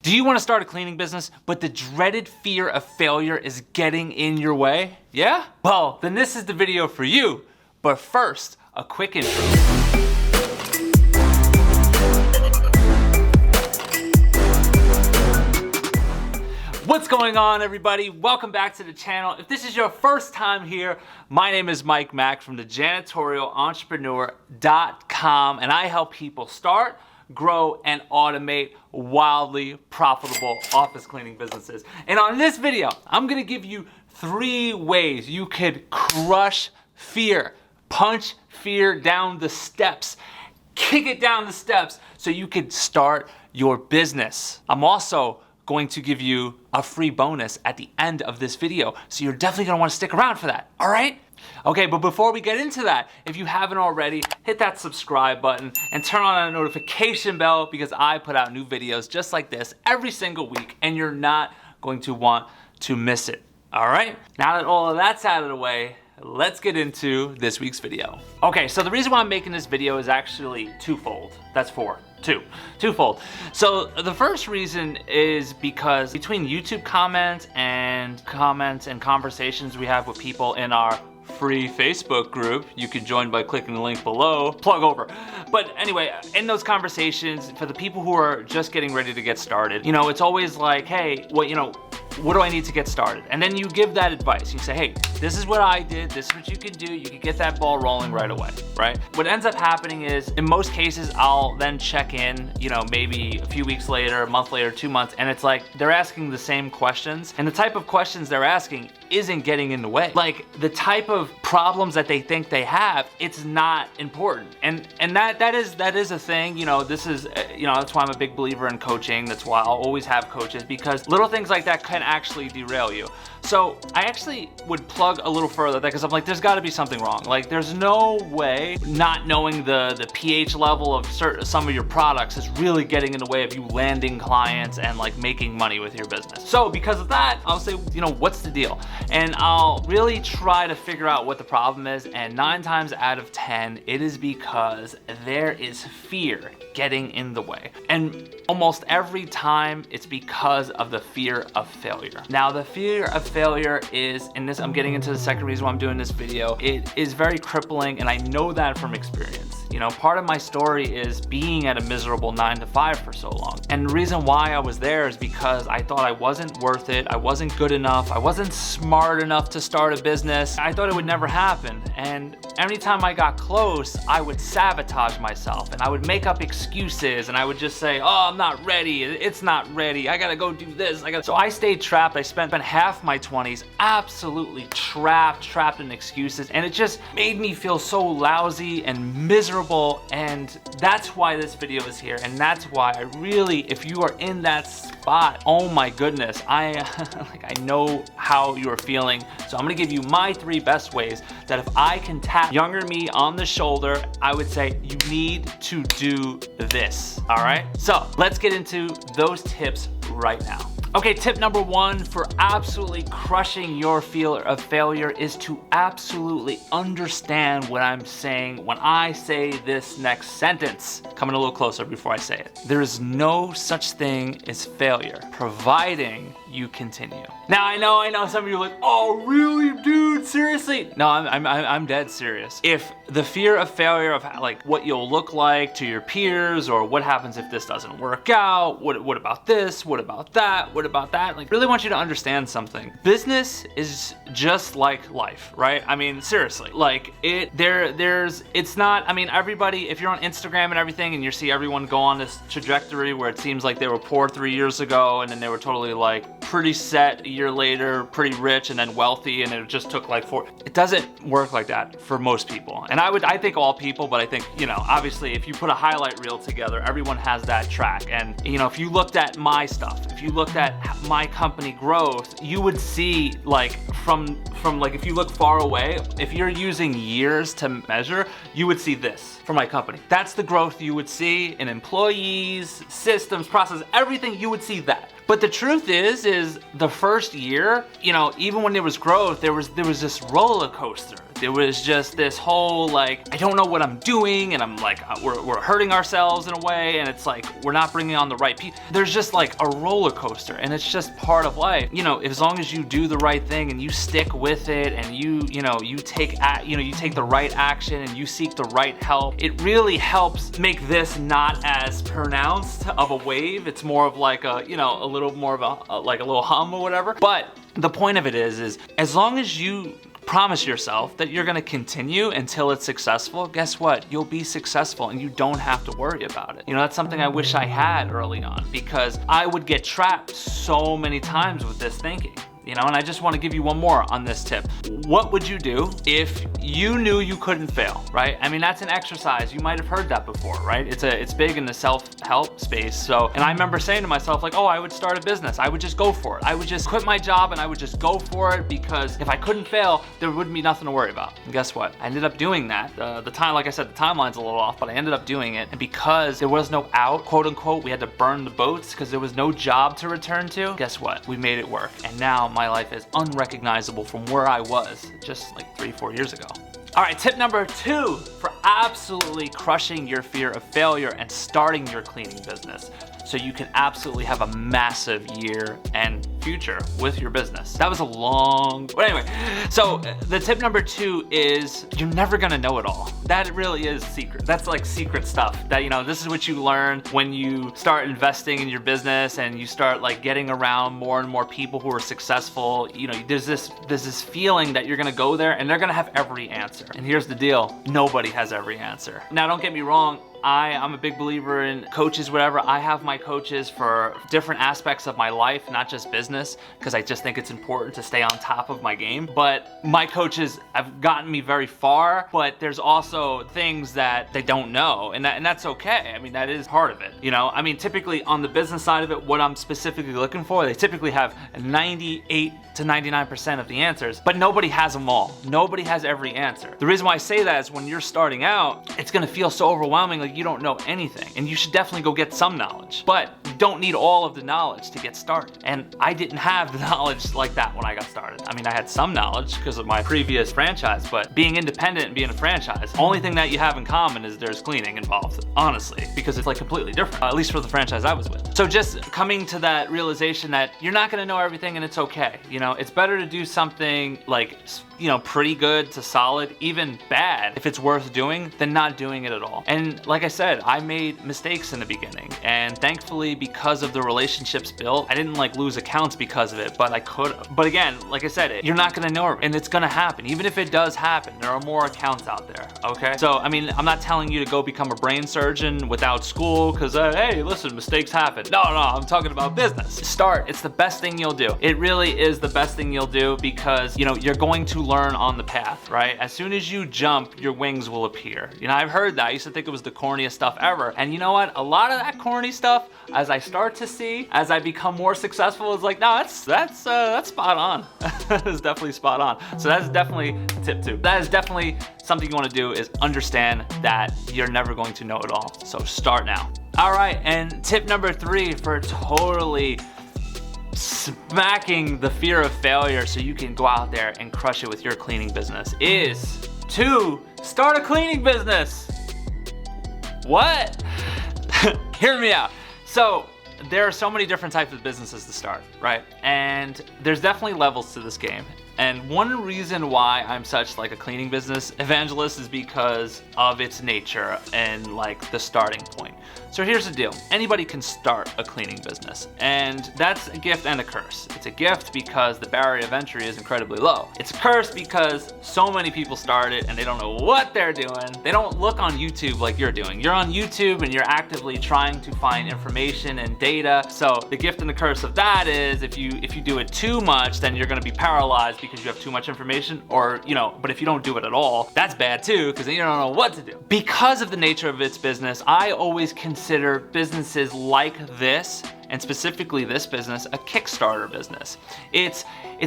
Do you want to start a cleaning business, but the dreaded fear of failure is getting in your way? Yeah? Well, then this is the video for you. But first, a quick intro. What's going on, everybody? Welcome back to the channel. If this is your first time here, my name is Mike Mack from thejanitorialentrepreneur.com, and I help people start, grow, and automate wildly profitable office cleaning businesses. And on this video, I'm gonna give you 3 ways you could crush fear, punch fear down the steps, kick it down the steps so you could start your business. I'm also going to give you a free bonus at the end of this video, so you're definitely gonna wanna stick around for that, all right? Okay, but before we get into that, if you haven't already, hit that subscribe button and turn on that notification bell because I put out new videos just like this every single week and you're not going to want to miss it, all right? Now that all of that's out of the way, let's get into this week's video. Okay, so the reason why I'm making this video is actually twofold. That's twofold. So the first reason is because between YouTube comments and conversations we have with people in our free Facebook group, you can join by clicking the link below, plug over. But anyway, in those conversations, for the people who are just getting ready to get started, you know, it's always like, hey, what do I need to get started? And then you give that advice. You say, hey, this is what I did, this is what you can do, you can get that ball rolling right away, right? What ends up happening is, in most cases, I'll then check in, you know, maybe a few weeks later, a month later, 2 months, and it's like, they're asking the same questions, and the type of questions they're asking isn't getting in the way. Like, the type of problems that they think they have, it's not important. And that is a thing, you know, this is, you know, that's why I'm a big believer in coaching, that's why I'll always have coaches, because little things like that can actually derail you. So I actually would plug a little further because I'm like, there's got to be something wrong. Like, there's no way not knowing the pH level of some of your products is really getting in the way of you landing clients and like making money with your business. So because of that, I'll say, you know, what's the deal? And I'll really try to figure out what the problem is. And 9 times out of 10, it is because there is fear getting in the way. And almost every time it's because of the fear of failure. Now, the fear of failure is, and this, I'm getting into the second reason why I'm doing this video, it is very crippling, and I know that from experience. You know, part of my story is being at a miserable 9 to 5 for so long. And the reason why I was there is because I thought I wasn't worth it, I wasn't good enough, I wasn't smart enough to start a business. I thought it would never happen. And every time I got close, I would sabotage myself and I would make up excuses and I would just say, oh, I'm not ready, it's not ready, I gotta go do this. So I stayed trapped. I spent half my 20s absolutely trapped in excuses, and it just made me feel so lousy and miserable. And that's why this video is here, and that's why I really, if you are in that spot, oh my goodness, I know how you're feeling. So I'm gonna give you my 3 best ways that if I can tap younger me on the shoulder, I would say you need to do this, all right? So let's get into those tips right now. Okay, tip number 1 for absolutely crushing your fear of failure is to absolutely understand what I'm saying when I say this next sentence. Coming a little closer before I say it. There is no such thing as failure, providing you continue. Now, I know some of you are like, oh, really, dude, seriously? No, I'm dead serious. If the fear of failure of like what you'll look like to your peers, or what happens if this doesn't work out, what about this, what about that, what about that, like, really want you to understand something. Business is just like life, right? I mean, seriously, like it's not, I mean, everybody, if you're on Instagram and everything and you see everyone go on this trajectory where it seems like they were poor 3 years ago and then they were totally like pretty set a year later, pretty rich, and then wealthy, and it just took like 4. It doesn't work like that for most people. And I think all people, but I think, you know, obviously if you put a highlight reel together, everyone has that track. And, you know, if you looked at my stuff, if you looked at my company growth, you would see like from like, if you look far away, if you're using years to measure, you would see this for my company. That's the growth you would see in employees, systems, process, everything, you would see that. But the truth is the first year, you know, even when there was growth, there was this roller coaster. There was just this whole like, I don't know what I'm doing, and I'm like, we're hurting ourselves in a way, and it's like we're not bringing on the right people. There's just like a roller coaster, and it's just part of life. You know, as long as you do the right thing and you stick with it, and you take the right action and you seek the right help, it really helps make this not as pronounced of a wave. It's more of like a little more of a little hum or whatever. But the point of it is as long as you promise yourself that you're gonna continue until it's successful, guess what? You'll be successful and you don't have to worry about it. You know, that's something I wish I had early on, because I would get trapped so many times with this thinking. You know, and I just want to give you one more on this tip. What would you do if you knew you couldn't fail, right? I mean, that's an exercise. You might have heard that before, right? It's big in the self-help space. So, and I remember saying to myself, like, oh, I would start a business. I would just go for it. I would just quit my job and I would just go for it, because if I couldn't fail, there wouldn't be nothing to worry about. And guess what? I ended up doing that. Like I said, the timeline's a little off, but I ended up doing it. And because there was no out, quote unquote, we had to burn the boats because there was no job to return to. Guess what? We made it work. And now my life is unrecognizable from where I was just like 3-4 years ago. All right, tip number 2 for absolutely crushing your fear of failure and starting your cleaning business, so you can absolutely have a massive year and future with your business. That was a long, but anyway, so the tip number 2 is you're never gonna know it all. That really is secret. That's like secret stuff that, this is what you learn when you start investing in your business and you start like getting around more and more people who are successful. There's this feeling that you're gonna go there and they're gonna have every answer. And here's the deal, nobody has every answer. Now, don't get me wrong, I'm a big believer in coaches, whatever. I have my coaches for different aspects of my life, not just business, because I just think it's important to stay on top of my game. But my coaches have gotten me very far, but there's also things that they don't know, and that's okay. I mean, that is part of it. I mean, typically on the business side of it, what I'm specifically looking for, they typically have 98 to 99% of the answers, but nobody has them all. Nobody has every answer. The reason why I say that is when you're starting out, it's gonna feel so overwhelming, like you don't know anything, and you should definitely go get some knowledge, but you don't need all of the knowledge to get started. And I didn't have the knowledge like that when I got started. I mean, I had some knowledge because of my previous franchise, but being independent and being a franchise, only thing that you have in common is there's cleaning involved, honestly, because it's like completely different, at least for the franchise I was with. So just coming to that realization that you're not gonna know everything, and it's okay. It's better to do something like, pretty good to solid, even bad, if it's worth doing, than not doing it at all. And like I said, I made mistakes in the beginning, and thankfully, because of the relationships built, I didn't like lose accounts because of it, but I could. But again, like I said, you're not gonna know it, and it's gonna happen. Even if it does happen, there are more accounts out there, okay? So, I mean, I'm not telling you to go become a brain surgeon without school, because, hey, listen, mistakes happen. No, I'm talking about business. Start, it's the best thing you'll do. It really is the best thing you'll do, because, you're going to learn on the path, right? As soon as you jump, your wings will appear. I've heard that. I used to think it was the corniest stuff ever. And you know what? A lot of that corny stuff, as I start to see, as I become more successful, is like, no, that's spot on. That is definitely spot on. So that's definitely tip 2. That is definitely something you want to do, is understand that you're never going to know it all. So start now. All right, and tip number 3 for totally smacking the fear of failure so you can go out there and crush it with your cleaning business is to start a cleaning business. What? Hear me out. So there are so many different types of businesses to start, right? And there's definitely levels to this game. And one reason why I'm such like a cleaning business evangelist is because of its nature and like the starting point. So here's the deal. Anybody can start a cleaning business, and that's a gift and a curse. It's a gift because the barrier of entry is incredibly low. It's a curse because so many people start it and they don't know what they're doing. They don't look on YouTube like you're doing. You're on YouTube and you're actively trying to find information and data. So the gift and the curse of that is if you do it too much, then you're gonna be paralyzed because you have too much information, or but if you don't do it at all, that's bad too, because then you don't know what to do. Because of the nature of its business, I always consider businesses like this and specifically this business, a Kickstarter business. It's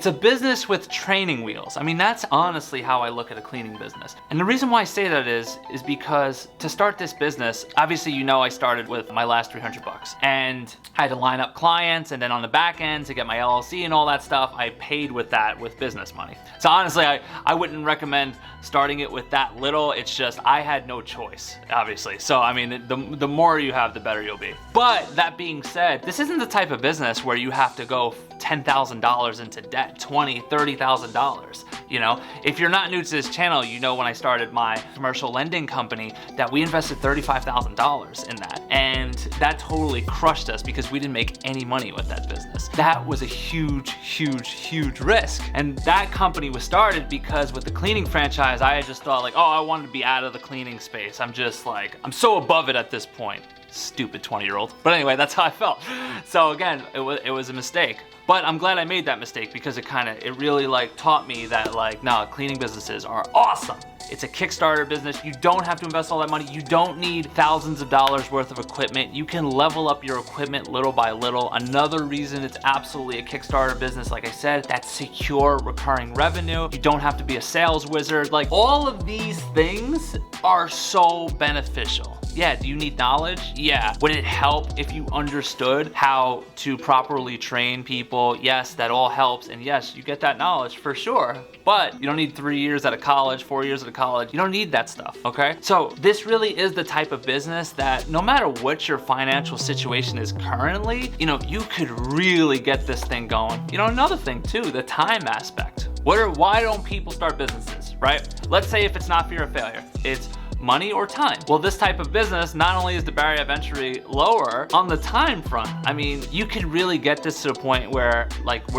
a business with training wheels. I mean, that's honestly how I look at a cleaning business. And the reason why I say that is because to start this business, obviously, you know, I started with my last $300 and I had to line up clients, and then on the back end to get my LLC and all that stuff, I paid with that with business money. So honestly, I wouldn't recommend starting it with that little. It's just, I had no choice, obviously. So I mean, the more you have, the better you'll be. But that being said, this isn't the type of business where you have to go $10,000 into debt, $20,000, $30,000. You know, if you're not new to this channel, you know when I started my commercial lending company that we invested $35,000 in that. And that totally crushed us because we didn't make any money with that business. That was a huge, huge, huge risk. And that company was started because with the cleaning franchise, I just thought like, oh, I wanted to be out of the cleaning space. I'm just like, I'm so above it at this point. Stupid 20-year-old. But anyway, that's how I felt. So again, it was a mistake. But I'm glad I made that mistake because it really like taught me that like, no, cleaning businesses are awesome. It's a Kickstarter business. You don't have to invest all that money. You don't need thousands of dollars worth of equipment. You can level up your equipment little by little. Another reason it's absolutely a Kickstarter business, like I said, that's secure recurring revenue. You don't have to be a sales wizard. Like, all of these things are so beneficial. Yeah, do you need knowledge? Yeah. Would it help if you understood how to properly train people? Yes, that all helps. And yes, you get that knowledge for sure. But you don't need 3 years out of college, 4 years out of college. You don't need that stuff, okay? So this really is the type of business that no matter what your financial situation is currently, you know, you could really get this thing going. You know, another thing too, the time aspect. Why don't people start businesses, right? Let's say if it's not fear of failure, it's money or time. Well, this type of business, not only is the barrier of entry lower, on the time front, I mean, you could really get this to a point where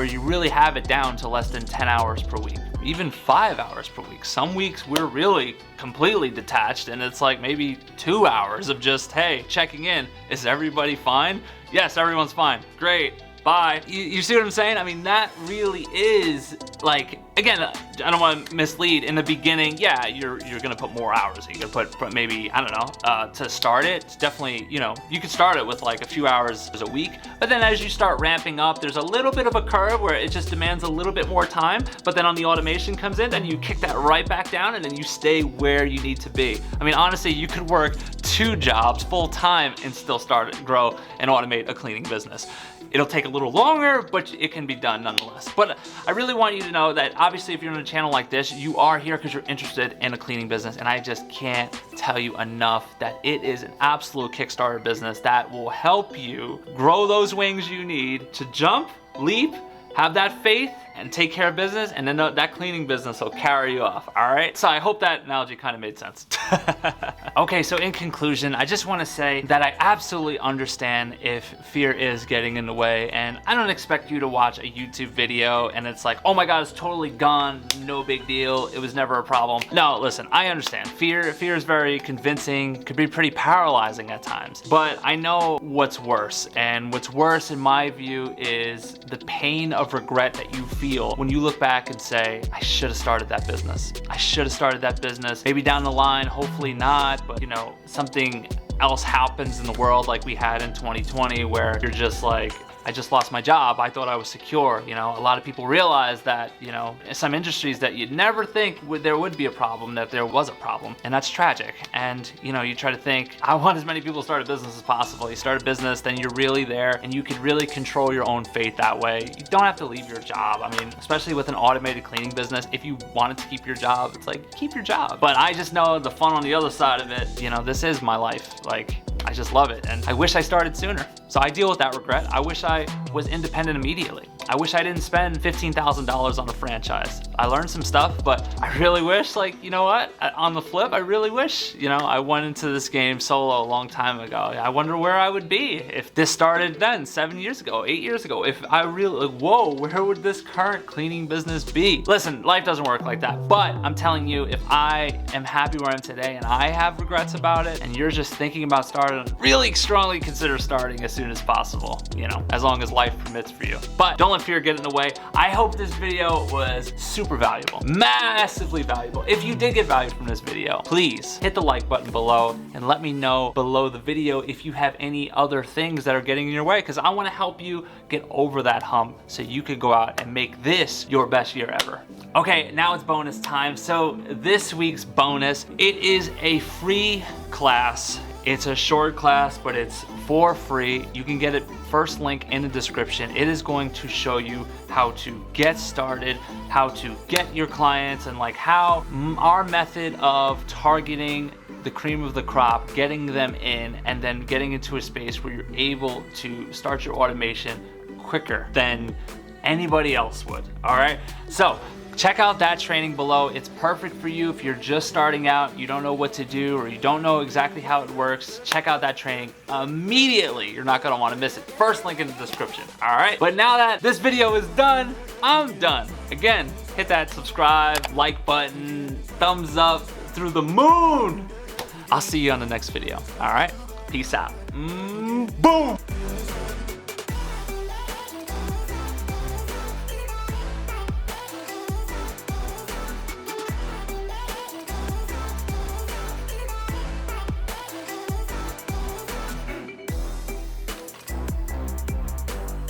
you really have it down to less than 10 hours per week, even 5 hours per week. Some weeks we're really completely detached and it's like maybe 2 hours of just, hey, checking in. Is everybody fine? Yes, everyone's fine. Great. Bye. You see what I'm saying? I mean, that really is like, again, I don't want to mislead. In the beginning, yeah, you're gonna put more hours. You're gonna put maybe, I don't know, to start it. It's definitely, you know, you could start it with like a few hours a week, but then as you start ramping up, there's a little bit of a curve where it just demands a little bit more time. But then on the automation comes in, then you kick that right back down, and then you stay where you need to be. I mean, honestly, you could work 2 jobs full time and still grow and automate a cleaning business. It'll take a little longer, but it can be done nonetheless. But I really want you to know that obviously if you're on a channel like this, you are here because you're interested in a cleaning business, and I just can't tell you enough that it is an absolute Kickstarter business that will help you grow those wings you need to jump, leap, have that faith, and take care of business, and then that cleaning business will carry you off, all right? So I hope that analogy kind of made sense. Okay, so in conclusion, I just want to say that I absolutely understand if fear is getting in the way, and I don't expect you to watch a YouTube video and it's like, oh my God, it's totally gone, no big deal, it was never a problem. No, listen, I understand. Fear is very convincing, could be pretty paralyzing at times, but I know what's worse, and what's worse in my view is the pain of regret that you feel when you look back and say, I should have started that business. I should have started that business. Maybe down the line, hopefully not, but you know, something else happens in the world like we had in 2020 where you're just like, I just lost my job. I thought I was secure. You know, a lot of people realize that, you know, in some industries that you'd never think there would be a problem, that there was a problem. And that's tragic. And, you know, you try to think, I want as many people to start a business as possible. You start a business, then you're really there and you can really control your own fate that way. You don't have to leave your job. I mean, especially with an automated cleaning business, if you wanted to keep your job, it's like, keep your job. But I just know the fun on the other side of it, you know, this is my life. Like, I just love it, and I wish I started sooner. So I deal with that regret. I wish I was independent immediately. I wish I didn't spend $15,000 on a franchise. I learned some stuff, but I really wish, like, you know what? On the flip, I really wish, you know, I went into this game solo a long time ago. I wonder where I would be if this started then, 7 years ago, 8 years ago. If I really, like, whoa, where would this current cleaning business be? Listen, life doesn't work like that, but I'm telling you, if I am happy where I am today and I have regrets about it, and you're just thinking about starting, really strongly consider starting as soon as possible, you know, as long as life permits for you. But don't let don't fear getting away. I hope this video was super valuable, massively valuable. If you did get value from this video, please hit the like button below and let me know below the video if you have any other things that are getting in your way, because I want to help you get over that hump so you could go out and make this your best year ever. Okay, now it's bonus time. So this week's bonus, it is a free class. It's a short class, but it's for free. You can get it first link in the description. It is going to show you how to get started, how to get your clients, and like how our method of targeting the cream of the crop, getting them in, and then getting into a space where you're able to start your automation quicker than anybody else would. All right, so check out that training below. It's perfect for you if you're just starting out, you don't know what to do, or you don't know exactly how it works. Check out that training immediately. You're not gonna wanna miss it. First link in the description, all right? But now that this video is done, I'm done. Again, hit that subscribe, like button, thumbs up through the moon. I'll see you on the next video, all right? Peace out. Boom!